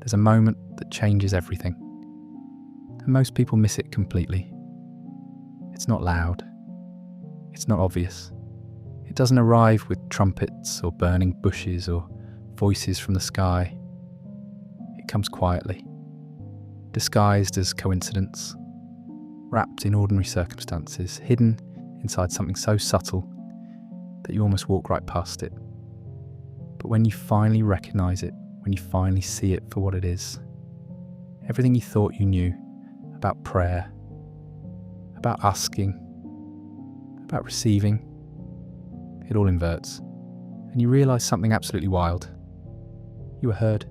There's a moment that changes everything, and most people miss it completely. It's not loud. It's not obvious. It doesn't arrive with trumpets or burning bushes or voices from the sky. It comes quietly, disguised as coincidence, wrapped in ordinary circumstances, hidden inside something so subtle that you almost walk right past it. But when you finally recognise it, when you finally see it for what it is, everything you thought you knew about prayer, about asking, about receiving, it all inverts, and you realise something absolutely wild. You were heard.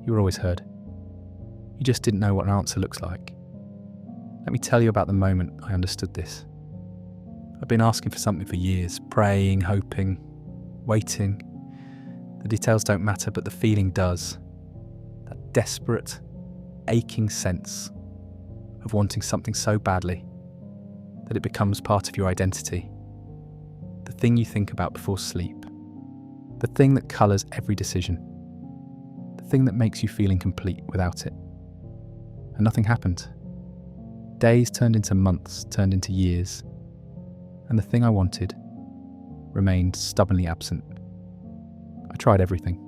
You were always heard. You just didn't know what an answer looks like. Let me tell you about the moment I understood this. I've been asking for something for years, praying, hoping, waiting. The details don't matter, but the feeling does. That desperate, aching sense of wanting something so badly that it becomes part of your identity. The thing you think about before sleep. The thing that colours every decision. The thing that makes you feel incomplete without it. And nothing happened. Days turned into months, turned into years. And the thing I wanted remained stubbornly absent. I tried everything.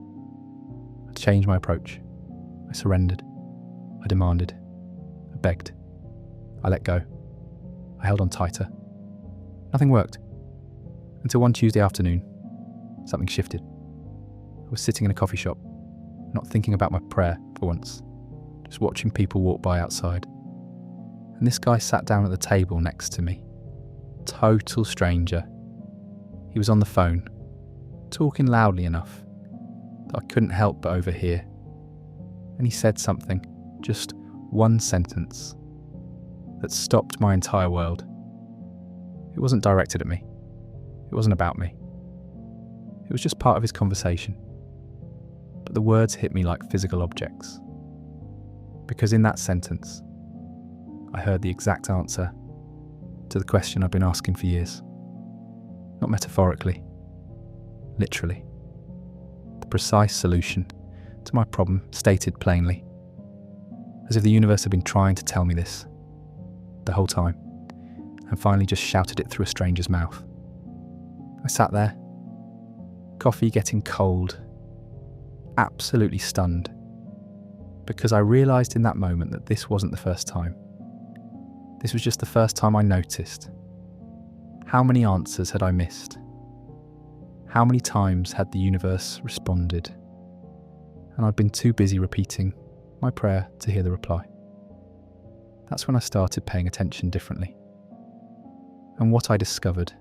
I changed my approach. I surrendered. I demanded. I begged. I let go. I held on tighter. Nothing worked. Until one Tuesday afternoon, something shifted. I was sitting in a coffee shop, not thinking about my prayer for once, just watching people walk by outside. And this guy sat down at the table next to me. Total stranger. He was on the phone, talking loudly enough that I couldn't help but overhear. And he said something, just one sentence, that stopped my entire world. It wasn't directed at me. It wasn't about me. It was just part of his conversation. But the words hit me like physical objects. Because in that sentence, I heard the exact answer to the question I've been asking for years. Not metaphorically, literally. The precise solution to my problem stated plainly. As if the universe had been trying to tell me this the whole time, and finally just shouted it through a stranger's mouth. I sat there, coffee getting cold, absolutely stunned, because I realised in that moment that this wasn't the first time. This was just the first time I noticed. How many answers had I missed? How many times had the universe responded? And I'd been too busy repeating my prayer to hear the reply. That's when I started paying attention differently. And what I discovered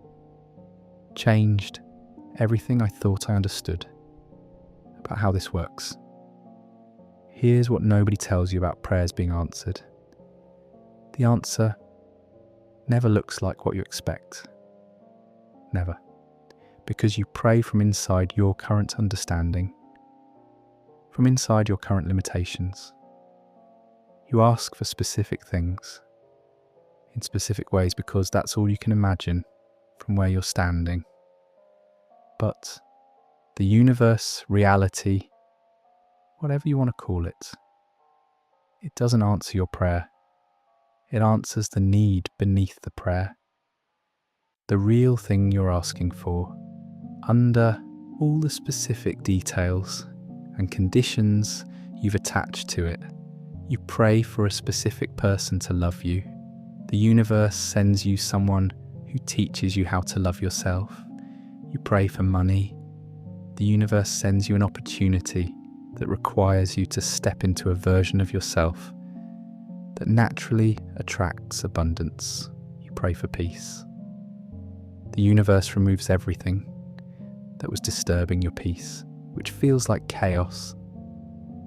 changed everything I thought I understood about how this works. Here's what nobody tells you about prayers being answered. The answer never looks like what you expect. Never. Because you pray from inside your current understanding, from inside your current limitations. You ask for specific things, in specific ways, because that's all you can imagine from where you're standing. But the universe, reality, whatever you want to call it, it doesn't answer your prayer. It answers the need beneath the prayer. The real thing you're asking for, under all the specific details and conditions you've attached to it. You pray for a specific person to love you. The universe sends you someone who teaches you how to love yourself. You pray for money. The universe sends you an opportunity that requires you to step into a version of yourself that naturally attracts abundance. You pray for peace. The universe removes everything that was disturbing your peace, which feels like chaos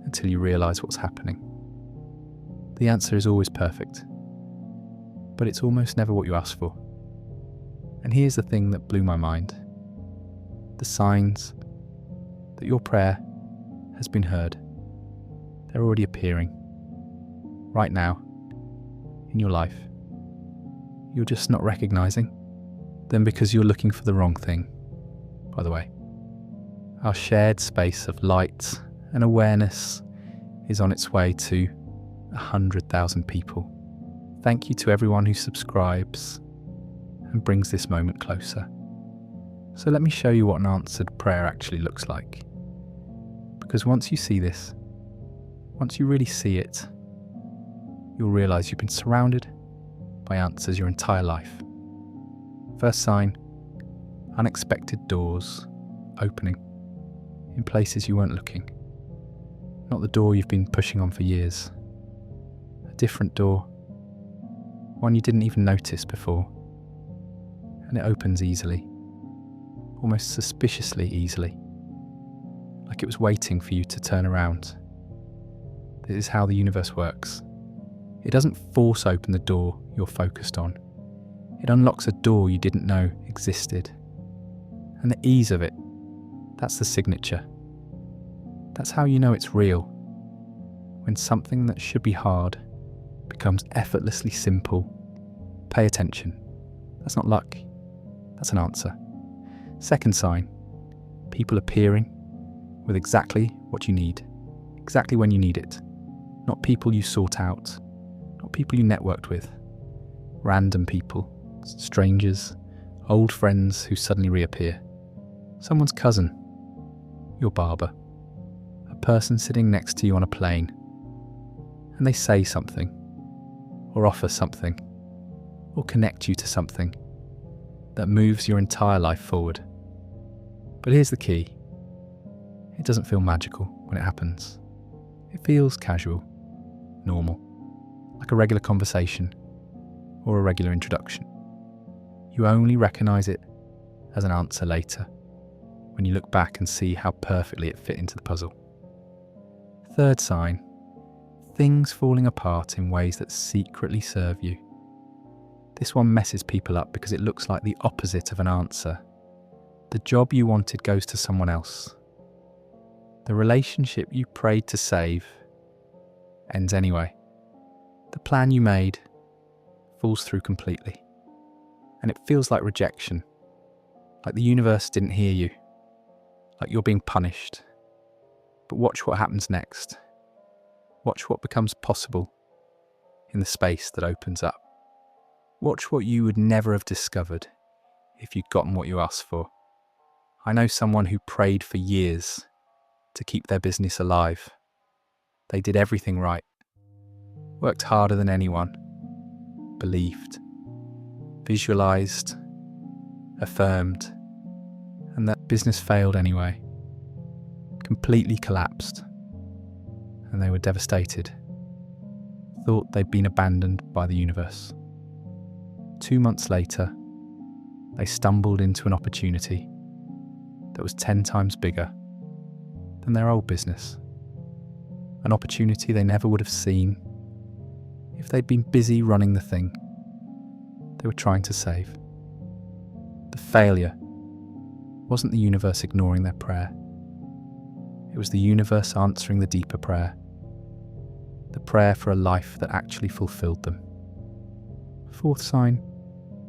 until you realise what's happening. The answer is always perfect, but it's almost never what you ask for. And here's the thing that blew my mind. The signs that your prayer has been heard. They're already appearing. Right now, in your life. You're just not recognising them because you're looking for the wrong thing, by the way. Our shared space of light and awareness is on its way to 100,000 people. Thank you to everyone who subscribes and brings this moment closer. So let me show you what an answered prayer actually looks like. Because once you see this, once you really see it, you'll realise you've been surrounded by answers your entire life. First sign, unexpected doors opening in places you weren't looking. Not the door you've been pushing on for years. A different door, one you didn't even notice before. And it opens easily, almost suspiciously easily, like it was waiting for you to turn around. This is how the universe works. It doesn't force open the door you're focused on. It unlocks a door you didn't know existed. And the ease of it, that's the signature. That's how you know it's real. When something that should be hard becomes effortlessly simple. Pay attention. That's not luck. That's an answer. Second sign, people appearing with exactly what you need, exactly when you need it. Not people you sought out, not people you networked with. Random people, strangers, old friends who suddenly reappear. Someone's cousin, your barber, a person sitting next to you on a plane, and they say something, or offer something, or connect you to something that moves your entire life forward. But here's the key. It doesn't feel magical when it happens. It feels casual, normal, like a regular conversation or a regular introduction. You only recognise it as an answer later, when you look back and see how perfectly it fit into the puzzle. Third sign, things falling apart in ways that secretly serve you. This one messes people up because it looks like the opposite of an answer. The job you wanted goes to someone else. The relationship you prayed to save ends anyway. The plan you made falls through completely. And it feels like rejection, like the universe didn't hear you, like you're being punished. But watch what happens next. Watch what becomes possible in the space that opens up. Watch what you would never have discovered if you'd gotten what you asked for. I know someone who prayed for years to keep their business alive. They did everything right, worked harder than anyone, believed, visualized, affirmed, and that business failed anyway, completely collapsed, and they were devastated, thought they'd been abandoned by the universe. 2 months later, they stumbled into an opportunity that was 10 times bigger than their old business. An opportunity they never would have seen if they'd been busy running the thing they were trying to save. The failure wasn't the universe ignoring their prayer. It was the universe answering the deeper prayer, the prayer for a life that actually fulfilled them. Fourth sign,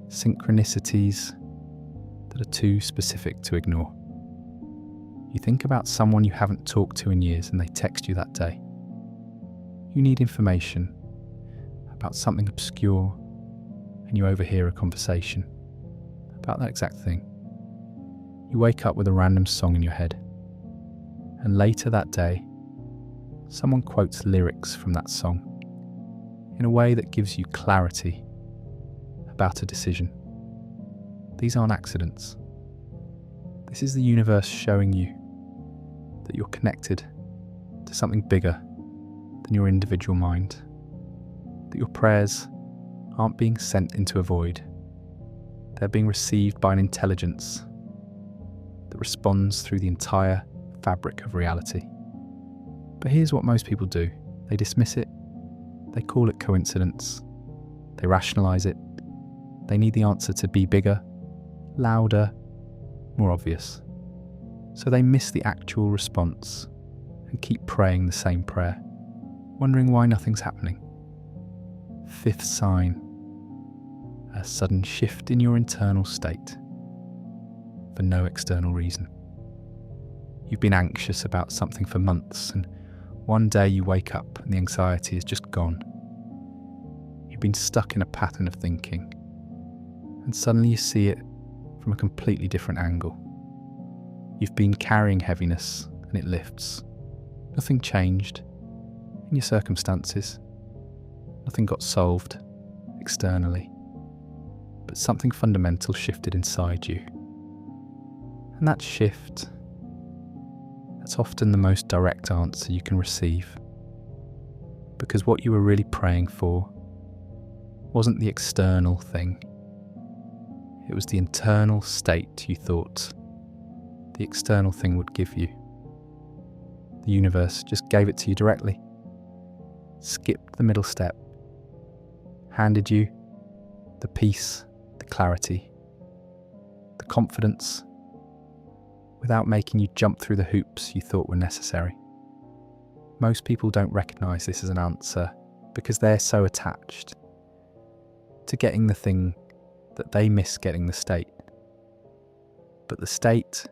synchronicities that are too specific to ignore. You think about someone you haven't talked to in years and they text you that day. You need information about something obscure and you overhear a conversation about that exact thing. You wake up with a random song in your head, and later that day, someone quotes lyrics from that song in a way that gives you clarity about a decision. These aren't accidents. This is the universe showing you that you're connected to something bigger than your individual mind, that your prayers aren't being sent into a void. They're being received by an intelligence that responds through the entire fabric of reality. But here's what most people do. They dismiss it, they call it coincidence, they rationalize it, they need the answer to be bigger, louder, more obvious. So they miss the actual response and keep praying the same prayer, wondering why nothing's happening. Fifth sign, a sudden shift in your internal state for no external reason. You've been anxious about something for months and One day you wake up and the anxiety is just gone. You've been stuck in a pattern of thinking, and suddenly you see it from a completely different angle. You've been carrying heaviness and it lifts. Nothing changed in your circumstances. Nothing got solved externally, but something fundamental shifted inside you. And that shift, that's often the most direct answer you can receive, because what you were really praying for wasn't the external thing. It was the internal state you thought the external thing would give you. The universe just gave it to you directly, skipped the middle step, handed you the peace, the clarity, the confidence, without making you jump through the hoops you thought were necessary. Most people don't recognise this as an answer because they're so attached to getting the thing that they miss getting the state. But the state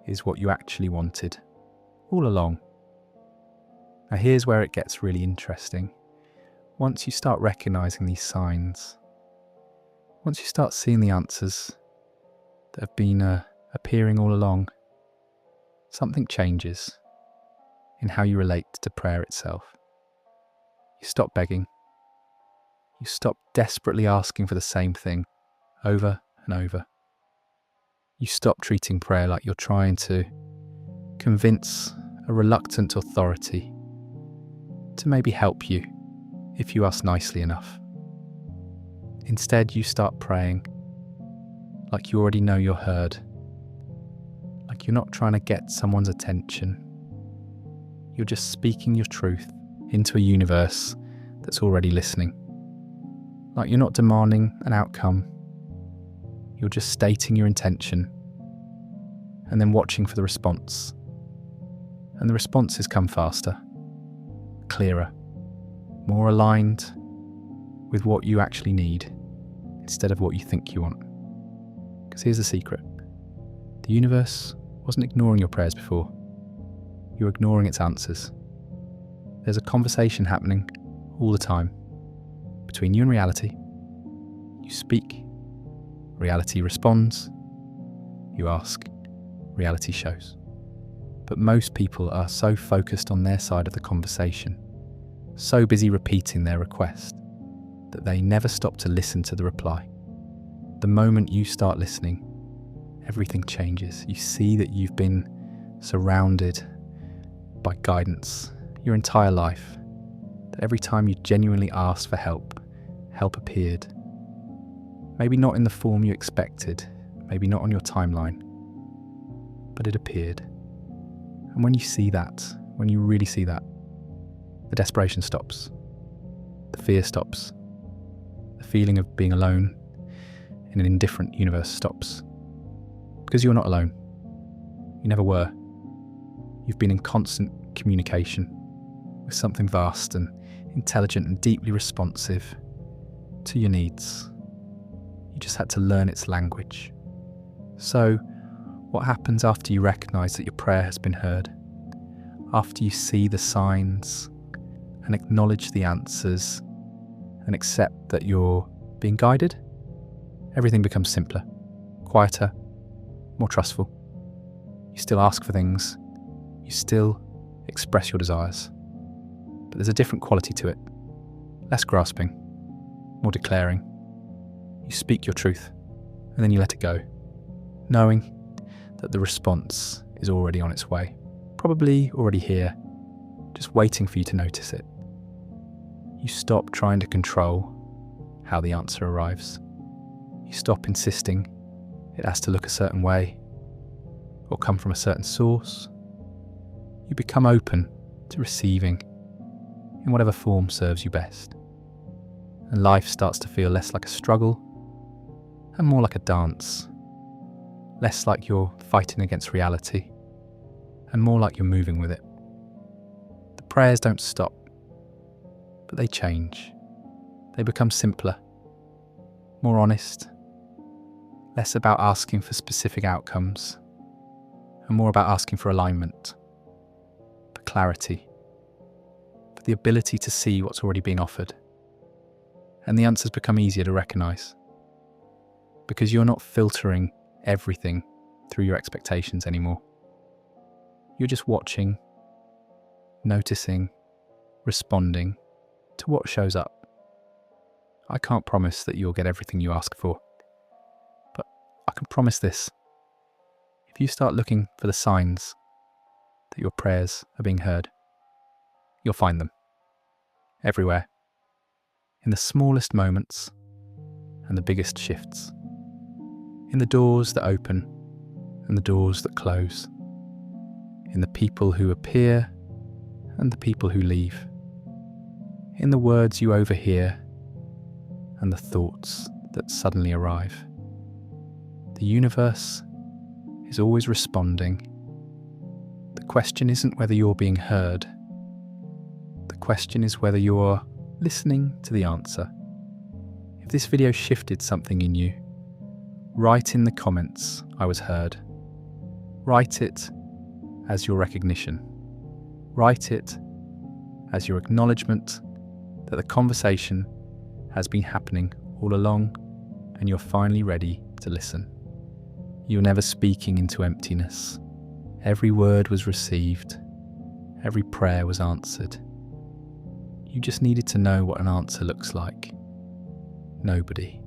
is what you actually wanted all along. Now here's where it gets really interesting. Once you start recognising these signs, once you start seeing the answers that have been appearing all along, something changes in how you relate to prayer itself. You stop begging. You stop desperately asking for the same thing over and over. You stop treating prayer like you're trying to convince a reluctant authority to maybe help you if you ask nicely enough. Instead, you start praying like you already know you're heard, like you're not trying to get someone's attention. You're just speaking your truth into a universe that's already listening. Like you're not demanding an outcome. You're just stating your intention and then watching for the response. And the responses come faster, clearer, more aligned with what you actually need instead of what you think you want. Because here's the secret. The universe wasn't ignoring your prayers before. You're ignoring its answers. There's a conversation happening all the time between you and reality. You speak, reality responds. You ask, reality shows. But most people are so focused on their side of the conversation, so busy repeating their request, that they never stop to listen to the reply. The moment you start listening, everything changes. You see that you've been surrounded by guidance your entire life, that every time you genuinely asked for help, help appeared. Maybe not in the form you expected, maybe not on your timeline, but it appeared. And when you see that, when you really see that, the desperation stops, the fear stops, the feeling of being alone in an indifferent universe stops. Because you're not alone. You never were. You've been in constant communication with something vast and intelligent and deeply responsive to your needs. You just had to learn its language. So, what happens after you recognise that your prayer has been heard? After you see the signs and acknowledge the answers and accept that you're being guided, everything becomes simpler, quieter, more trustful. You still ask for things, you still express your desires, but there's a different quality to it. Less grasping, more declaring. You speak your truth, and then you let it go, knowing that the response is already on its way, probably already here, just waiting for you to notice it. You stop trying to control how the answer arrives. You stop insisting it has to look a certain way or come from a certain source. You become open to receiving in whatever form serves you best. And life starts to feel less like a struggle and more like a dance. Less like you're fighting against reality and more like you're moving with it. The prayers don't stop, but they change. They become simpler, more honest, less about asking for specific outcomes and more about asking for alignment, for clarity, for the ability to see what's already being offered. And the answers become easier to recognise, because you're not filtering everything through your expectations anymore. You're just watching, noticing, responding to what shows up. I can't promise that you'll get everything you ask for, but I can promise this. If you start looking for the signs that your prayers are being heard, you'll find them everywhere, in the smallest moments and the biggest shifts, in the doors that open and the doors that close, in the people who appear and the people who leave, in the words you overhear and the thoughts that suddenly arrive. The universe is always responding. The question isn't whether you're being heard. The question is whether you're listening to the answer. If this video shifted something in you, write in the comments, "I was heard." Write it as your recognition. Write it as your acknowledgement that the conversation has been happening all along and you're finally ready to listen. You're never speaking into emptiness. Every word was received. Every prayer was answered. You just needed to know what an answer looks like. Nobody